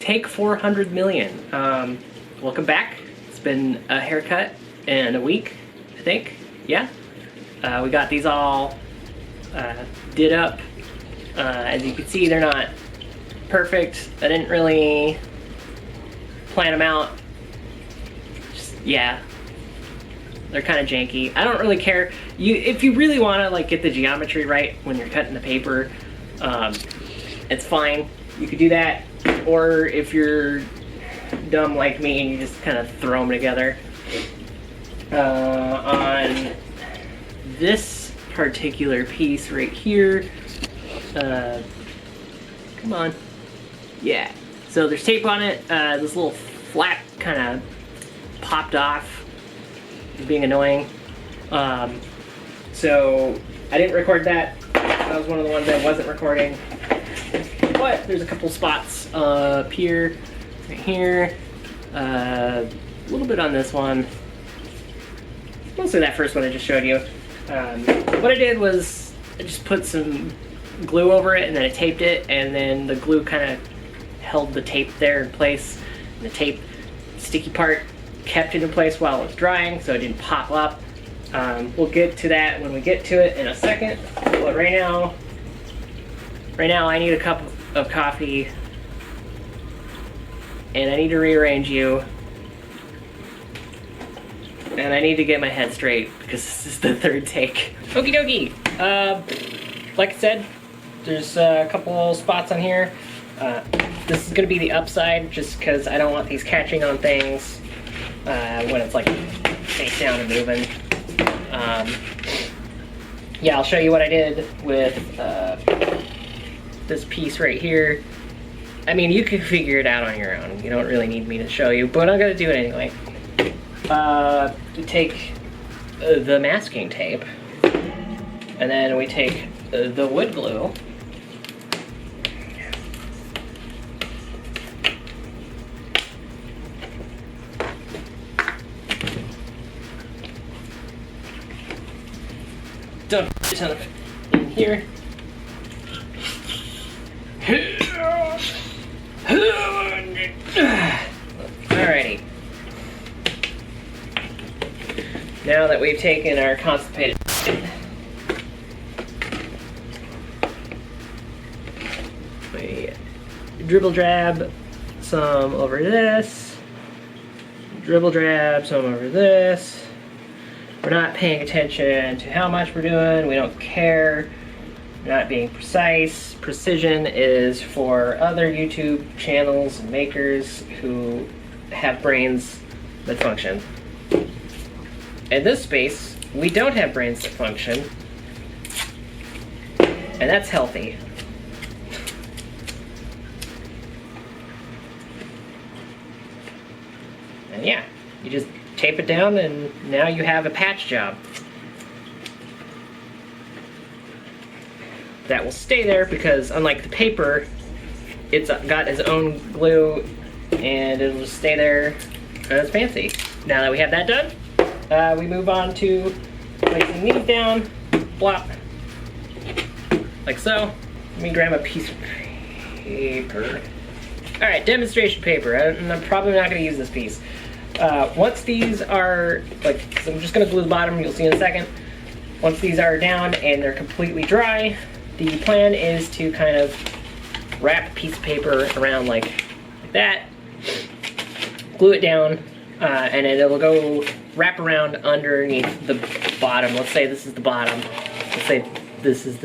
Take 400 million. Welcome back. It's been a haircut and a week, I think. Yeah. We got these all did up. As you can see, they're not perfect. I didn't really plan them out. Just, yeah. They're kind of janky. I don't really care. If you really want to like get the geometry right when you're cutting the paper, it's fine. You could do that. Or if you're dumb like me and you just kind of throw them together. On this particular piece right here, come on. Yeah. So there's tape on it. This little flap kind of popped off, being annoying. So I didn't record that. That was one of the ones I wasn't recording. But there's a couple spots up here, right here, a little bit on this one. Mostly that first one I just showed you. What I did was I just put some glue over it and then I taped it, and then the glue kind of held the tape there in place. And the tape, sticky part, kept it in place while it was drying so it didn't pop up. We'll get to that when we get to it in a second. But right now I need a cup of coffee and I need to rearrange you. And I need to get my head straight because this is the third take. Okie dokie. Like I said, there's a couple spots on here. This is gonna be the upside just because I don't want these catching on things when it's like face down and moving. Yeah, I'll show you what I did with this piece right here. I mean, you can figure it out on your own. You don't really need me to show you, but I'm gonna do it anyway. We take the masking tape, and then we take the wood glue. Dump a ton of it in here. Alrighty. Now that we've taken our constipated, we dribble drab some over this, dribble drab some over this. We're not paying attention to how much we're doing. We don't care. We're not being precise. Precision is for other YouTube channels and makers who have brains that function. In this space, we don't have brains that function, and that's healthy. And yeah, you just tape it down and now you have a patch job. That will stay there because unlike the paper, it's got its own glue and it'll just stay there and it's fancy. Now that we have that done, we move on to placing these down, blop, like so. Let me grab a piece of paper. All right, demonstration paper. I'm probably not gonna use this piece. Once these are, so I'm just gonna glue the bottom, you'll see in a second. Once these are down and they're completely dry, the plan is to kind of wrap a piece of paper around like that, glue it down, and then it'll go wrap around underneath the bottom. Let's say this is the bottom. Let's say this is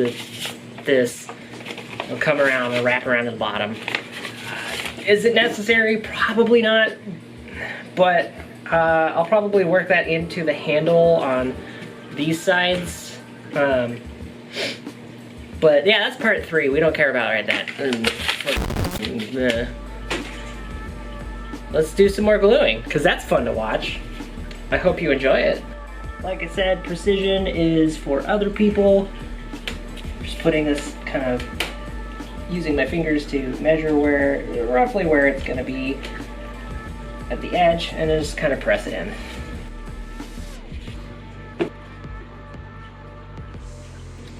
this. It'll come around and wrap around to the bottom. Is it necessary? Probably not. But I'll probably work that into the handle on these sides. But yeah, that's part 3. We don't care about that. Let's do some more gluing, because that's fun to watch. I hope you enjoy it. Like I said, precision is for other people. Just putting this kind of, using my fingers to measure roughly where it's gonna be at the edge, and then just kind of press it in.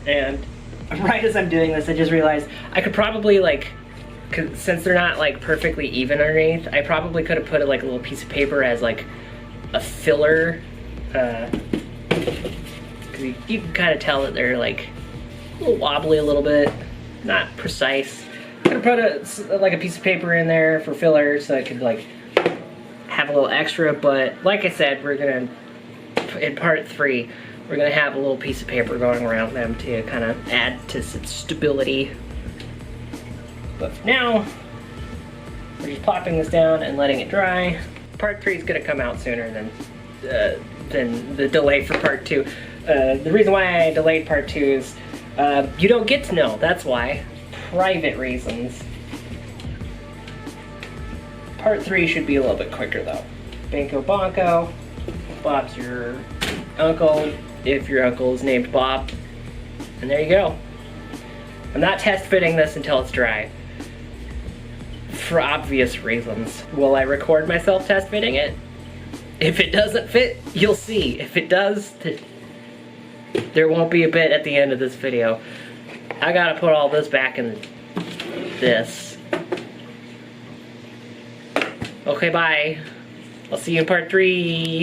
And right as I'm doing this, I just realized I could probably like cause since they're not like perfectly even underneath, I probably could have put like a little piece of paper as like a filler. Cause you can kind of tell that they're like a little wobbly a little bit, not precise. I'm gonna put like a piece of paper in there for filler so I could like have a little extra, but like I said, we're gonna, in part 3, we're gonna have a little piece of paper going around them to kind of add to its stability. But for now, we're just plopping this down and letting it dry. Part 3 is gonna come out sooner than the delay for part 2. The reason why I delayed part 2 is you don't get to know, that's why. Private reasons. Part 3 should be a little bit quicker though. Banco Bonko. Bob's your uncle, if your uncle is named Bob. And there you go. I'm not test fitting this until it's dry. For obvious reasons. Will I record myself test fitting it? If it doesn't fit, you'll see. If it does, there won't be a bit at the end of this video. I gotta put all this back in this. Okay, bye. I'll see you in part 3.